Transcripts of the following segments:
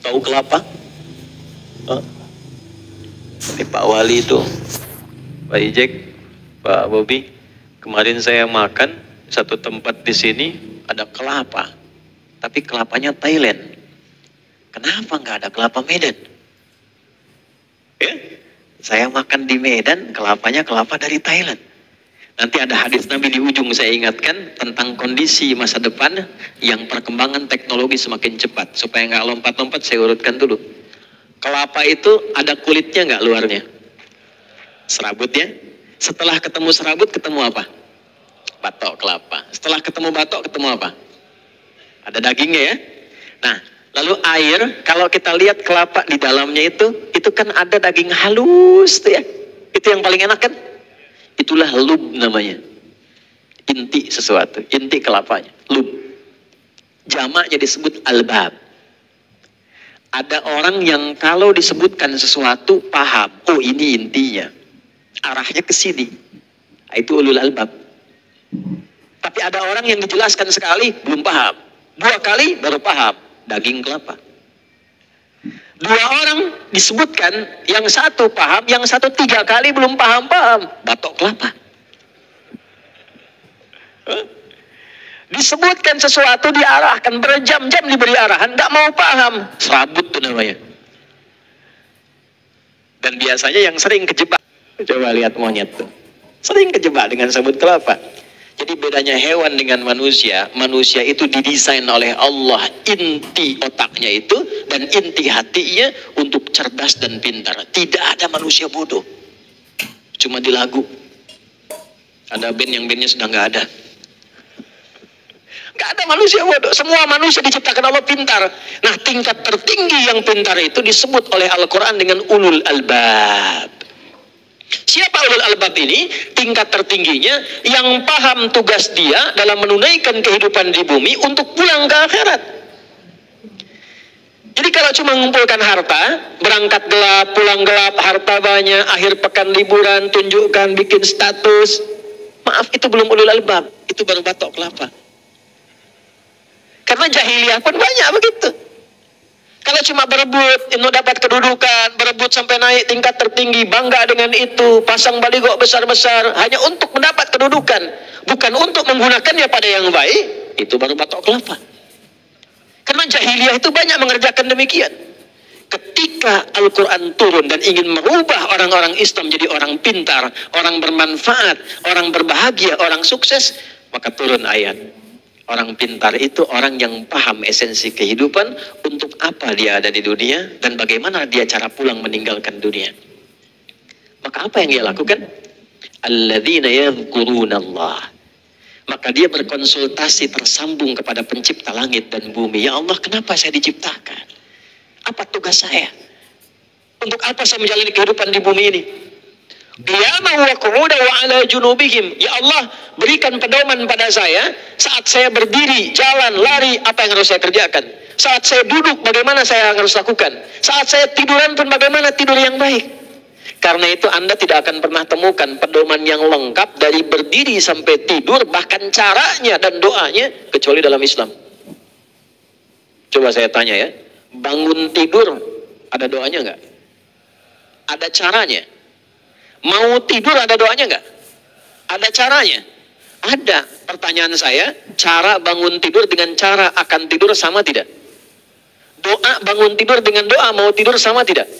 tahu kelapa? Ini Pak Wali itu, Pak Ijek, Pak Bobi, kemarin saya makan satu tempat di sini ada kelapa, tapi kelapanya Thailand. Kenapa nggak ada kelapa Medan? Ya, saya makan di Medan, kelapanya kelapa dari Thailand. Nanti ada hadis Nabi di ujung saya ingatkan tentang kondisi masa depan yang perkembangan teknologi semakin cepat. Supaya nggak lompat-lompat saya urutkan dulu. Kelapa itu ada kulitnya nggak luarnya? Serabut ya. Setelah ketemu serabut ketemu apa? Batok kelapa. Setelah ketemu batok ketemu apa? Ada dagingnya ya. Nah, lalu air, kalau kita lihat kelapa di dalamnya itu kan ada daging halus tuh ya. Itu yang paling enak kan? Itulah lub namanya. Inti sesuatu, inti kelapanya, lub. Jamaknya disebut albab. Ada orang yang kalau disebutkan sesuatu paham, oh ini intinya. Arahnya ke sini. Itu ulul albab. Tapi ada orang yang dijelaskan sekali belum paham. 2 kali baru paham, daging kelapa. 2 orang disebutkan, yang satu paham, yang satu 3 kali belum paham-paham, batok kelapa. Disebutkan sesuatu diarahkan, berjam-jam diberi arahan, nggak mau paham, serabut tuh namanya. Dan biasanya yang sering kejebak, coba lihat monyet tuh, sering kejebak dengan sebut kelapa. Jadi bedanya hewan dengan manusia, manusia itu didesain oleh Allah inti otaknya itu dan inti hatinya untuk cerdas dan pintar. Tidak ada manusia bodoh. Cuma di lagu. Ada band yang bandnya sudah nggak ada. Nggak ada manusia bodoh. Semua manusia diciptakan Allah pintar. Nah, tingkat tertinggi yang pintar itu disebut oleh Al-Quran dengan ulul albab. Siapa ulul albab ini? Tingkat tertingginya yang paham tugas dia dalam menunaikan kehidupan di bumi untuk pulang ke akhirat. Jadi kalau cuma mengumpulkan harta, berangkat gelap, pulang gelap, harta banyak, akhir pekan liburan, tunjukkan, bikin status, maaf itu belum ulul albab, itu baru batok kelapa. Karena jahiliyah pun banyak begitu. Kalau cuma berebut, itu dapat kedudukan, berebut sampai naik tingkat tertinggi, bangga dengan itu, pasang baligo besar-besar, hanya untuk mendapat kedudukan, bukan untuk menggunakannya pada yang baik, itu baru batok kelapa. Karena jahiliyah itu banyak mengerjakan demikian. Ketika Al-Quran turun dan ingin merubah orang-orang Islam jadi orang pintar, orang bermanfaat, orang berbahagia, orang sukses, maka turun ayat. Orang pintar itu orang yang paham esensi kehidupan, untuk apa dia ada di dunia, dan bagaimana dia cara pulang meninggalkan dunia. Maka apa yang dia lakukan? Alladzina yadhkurunallah. Maka dia berkonsultasi tersambung kepada pencipta langit dan bumi. Ya Allah, kenapa saya diciptakan? Apa tugas saya? Untuk apa saya menjalani kehidupan di bumi ini? Qiyaman wa qu'udan wa ala junubihim. Ya Allah, berikan pedoman pada saya saat saya berdiri, jalan, lari, apa yang harus saya kerjakan. Saat saya duduk, bagaimana saya harus lakukan. Saat saya tiduran pun bagaimana tidur yang baik. Karena itu Anda tidak akan pernah temukan pedoman yang lengkap dari berdiri sampai tidur, bahkan caranya dan doanya, kecuali dalam Islam. Coba saya tanya ya, bangun tidur ada doanya nggak? Ada caranya? Mau tidur ada doanya nggak? Ada caranya? Ada. Pertanyaan saya, cara bangun tidur dengan cara akan tidur sama tidak? Doa bangun tidur dengan doa mau tidur sama tidak?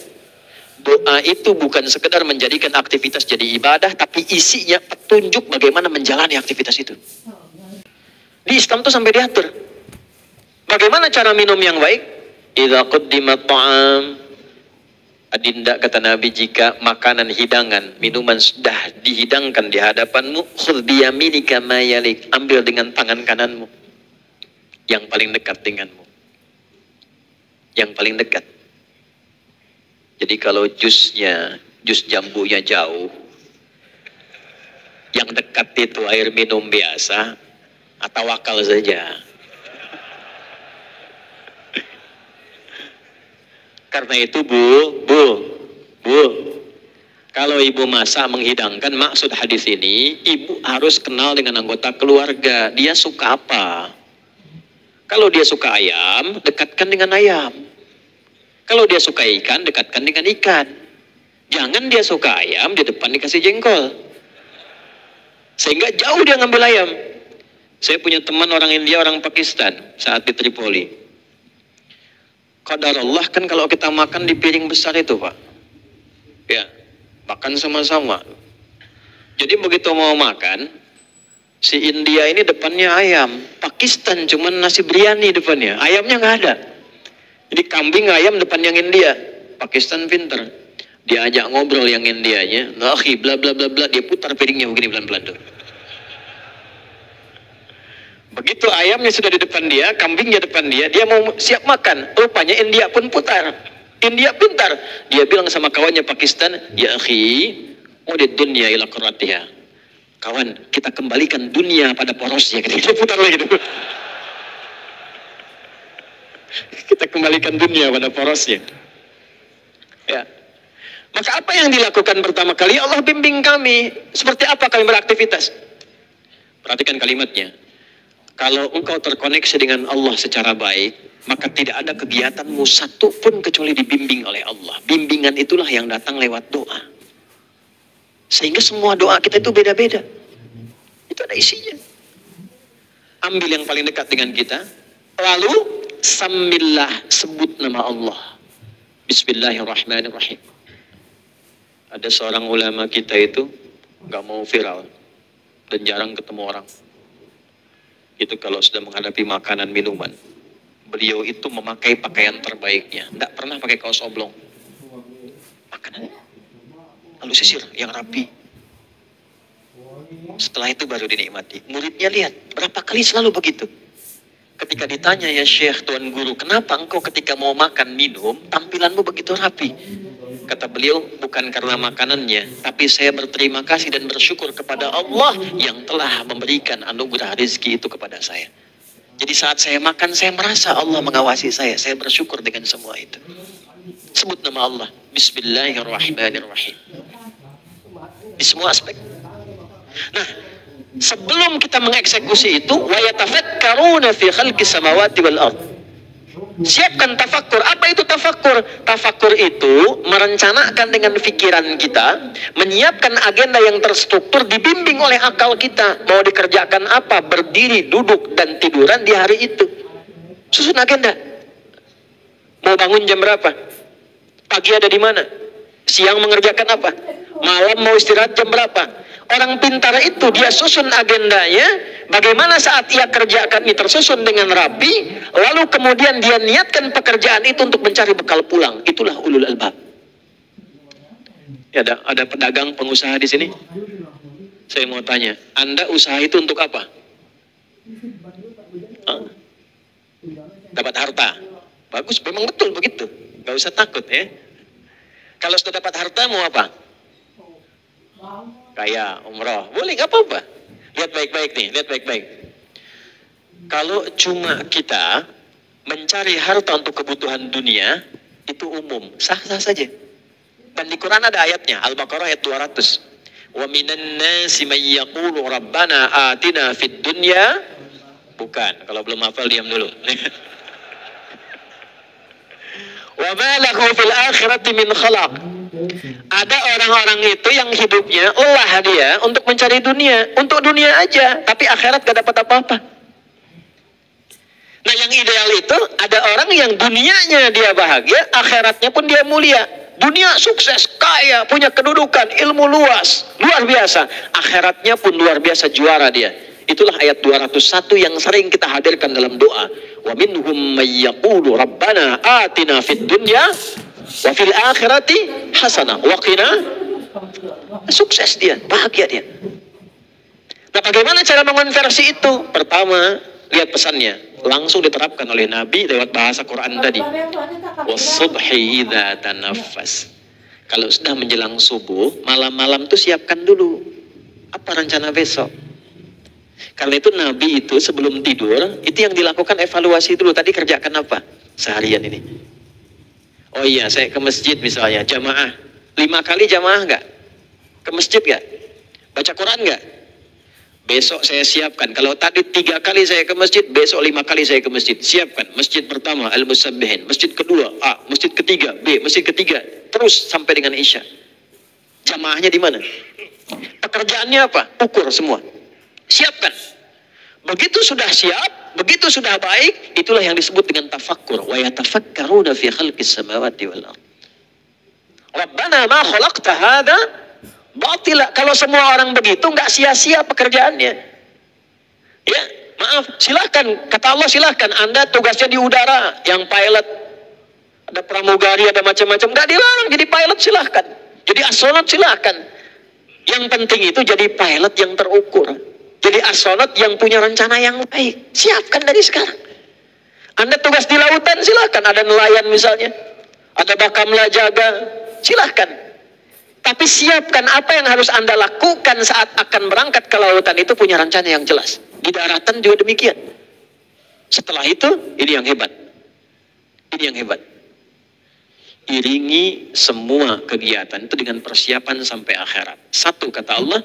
Doa itu bukan sekedar menjadikan aktivitas jadi ibadah, tapi isinya petunjuk bagaimana menjalani aktivitas itu. Di Islam tuh sampai diatur. Bagaimana cara minum yang baik? Idza quddimat ta'am. Adinda kata Nabi, jika makanan hidangan, minuman sudah dihidangkan di hadapanmu, khudh biyaminika ma yalik, ambil dengan tangan kananmu yang paling dekat denganmu. Yang paling dekat. Jadi kalau jus jambunya jauh, yang dekat itu air minum biasa, atau wakal saja. Karena itu bu, kalau ibu masak menghidangkan, maksud hadis ini, ibu harus kenal dengan anggota keluarga, dia suka apa. Kalau dia suka ayam, dekatkan dengan ayam. Kalau dia suka ikan, dekatkan dengan ikan. Jangan dia suka ayam, di depan dikasih jengkol. Sehingga jauh dia ngambil ayam. Saya punya teman orang India, orang Pakistan, saat di Tripoli. Qadarullah kan kalau kita makan di piring besar itu, Pak. Ya, makan sama-sama. Jadi begitu mau makan, si India ini depannya ayam. Pakistan cuman nasi biryani depannya. Ayamnya nggak ada. Jadi kambing ayam depan yang India. Pakistan pinter. Dia ajak ngobrol yang Indianya. Akhi, bla bla bla bla. Dia putar piringnya begini pelan-pelan tuh. Begitu ayamnya sudah di depan dia, kambingnya depan dia, dia mau siap makan. Rupanya India pun putar. India pintar. Dia bilang sama kawannya Pakistan, ya akhi, udid dunya ila qurratiha. Kawan, kita kembalikan dunia pada porosnya. Dia putar lagi tuh. Kita kembalikan dunia pada porosnya. Ya. Maka apa yang dilakukan pertama kali? Allah bimbing kami. Seperti apa kami beraktivitas? Perhatikan kalimatnya. Kalau engkau terkoneksi dengan Allah secara baik, maka tidak ada kegiatanmu satu pun kecuali dibimbing oleh Allah. Bimbingan itulah yang datang lewat doa. Sehingga semua doa kita itu beda-beda. Itu ada isinya. Ambil yang paling dekat dengan kita. Lalu, samillah, sebut nama Allah. Bismillahirrahmanirrahim. Ada seorang ulama kita itu nggak mau viral dan jarang ketemu orang. Itu kalau sudah menghadapi makanan minuman, beliau itu memakai pakaian terbaiknya, tidak pernah pakai kaos oblong. Makanan, lalu sisir yang rapi. Setelah itu baru dinikmati. Muridnya lihat berapa kali selalu begitu. Ketika ditanya, ya Syekh, Tuan Guru, kenapa engkau ketika mau makan minum tampilanmu begitu rapi? Kata beliau, bukan karena makanannya, tapi saya berterima kasih dan bersyukur kepada Allah yang telah memberikan anugerah rezeki itu kepada saya. Jadi saat saya makan, saya merasa Allah mengawasi saya bersyukur dengan semua itu. Sebut nama Allah, Bismillahirrahmanirrahim. Di semua aspek. Nah, sebelum kita mengeksekusi itu, wa yatafakkaruna fi khalqis samawati wal ardh. Siapkan tafakkur. Apa itu tafakkur? Tafakkur itu merencanakan dengan pikiran kita, menyiapkan agenda yang terstruktur, dibimbing oleh akal kita. Mau dikerjakan apa? Berdiri, duduk, dan tiduran di hari itu. Susun agenda. Mau bangun jam berapa? Pagi ada di mana? Siang mengerjakan apa? Malam mau istirahat jam berapa? Orang pintar itu dia susun agendanya, bagaimana saat ia kerjakan ini tersusun dengan rapi, lalu kemudian dia niatkan pekerjaan itu untuk mencari bekal pulang. Itulah ulul albab. Ya, ada pedagang, pengusaha di sini. Saya mau tanya, Anda usaha itu untuk apa? Hah? Dapat harta. Bagus, memang betul begitu. Gak usah takut ya. Kalau sudah dapat harta mau apa? Kaya, umroh, boleh, gak apa-apa. Lihat baik-baik nih, lihat baik-baik. Kalau cuma kita mencari harta untuk kebutuhan dunia, itu umum, sah-sah saja. Dan di Quran ada ayatnya, Al-Baqarah ayat 200. Wa minan nasi may yaqulu rabbana atina fid dunya. Bukan, kalau belum hafal diam dulu. Wa ma lahu fil akhirati min khalaq. Ada orang-orang itu yang hidupnya lelah dia untuk mencari dunia, untuk dunia aja, tapi akhirat gak dapat apa-apa. Nah, yang ideal itu ada orang yang dunianya dia bahagia, akhiratnya pun dia mulia. Dunia sukses, kaya, punya kedudukan, ilmu luas, luar biasa. Akhiratnya pun luar biasa, juara dia. Itulah ayat 201 yang sering kita hadirkan dalam doa. Wa minhum may yaqulu rabbana atina fid dunya wa fil akhirati hasanah wa qina. Sukses dia, bahagia dia. Nah, bagaimana cara mengonversi itu? Pertama, lihat pesannya, langsung diterapkan oleh Nabi lewat bahasa Quran tadi. Wasubhi idza tanaffas. Kalau sudah menjelang subuh, malam-malam tuh siapkan dulu apa rencana besok. Karena itu Nabi itu sebelum tidur, itu yang dilakukan evaluasi dulu. Tadi kerjakan apa seharian ini? Oh iya, saya ke masjid misalnya, jamaah. 5 kali jamaah enggak? Ke masjid enggak? Baca Quran enggak? Besok saya siapkan. Kalau tadi 3 kali saya ke masjid, besok 5 kali saya ke masjid. Siapkan. Masjid pertama Al-Musabbihin, masjid kedua A, masjid ketiga B, masjid ketiga, terus sampai dengan Isya. Jamaahnya di mana? Pekerjaannya apa? Ukur semua. Siapkan. Begitu sudah siap, begitu sudah baik, itulah yang disebut dengan tafakkur. Wa yatafakkaruna fi khalqis samawati wal ardh. Rabbana ma khalaqta hadza batila. Kalau semua orang begitu, nggak sia-sia pekerjaannya. Ya, maaf, silahkan. Kata Allah silahkan. Anda tugasnya di udara, yang pilot, ada pramugari, ada macam-macam. Nggak dilarang jadi pilot, silahkan. Jadi astronot silahkan. Yang penting itu jadi pilot yang terukur. Jadi astronot yang punya rencana yang baik. Siapkan dari sekarang. Anda tugas di lautan, silahkan. Ada nelayan misalnya. Ada bakamla jaga, silahkan. Tapi siapkan apa yang harus Anda lakukan saat akan berangkat ke lautan itu punya rencana yang jelas. Di daratan juga demikian. Setelah itu, ini yang hebat. Ini yang hebat. Iringi semua kegiatan itu dengan persiapan sampai akhirat. Satu, kata Allah,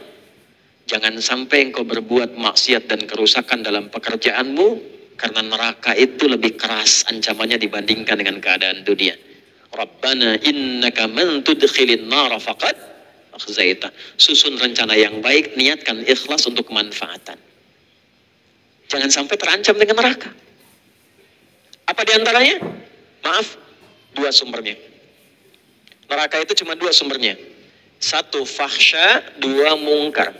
jangan sampai engkau berbuat maksiat dan kerusakan dalam pekerjaanmu, karena neraka itu lebih keras ancamannya dibandingkan dengan keadaan dunia. Rabbana innaka man tudkhilin nara faqad akhzaita. Susun rencana yang baik, niatkan ikhlas untuk kemanfaatan. Jangan sampai terancam dengan neraka. Apa diantaranya? Maaf, 2 sumbernya. Neraka itu cuma 2 sumbernya. 1 fahsya, 2 mungkar.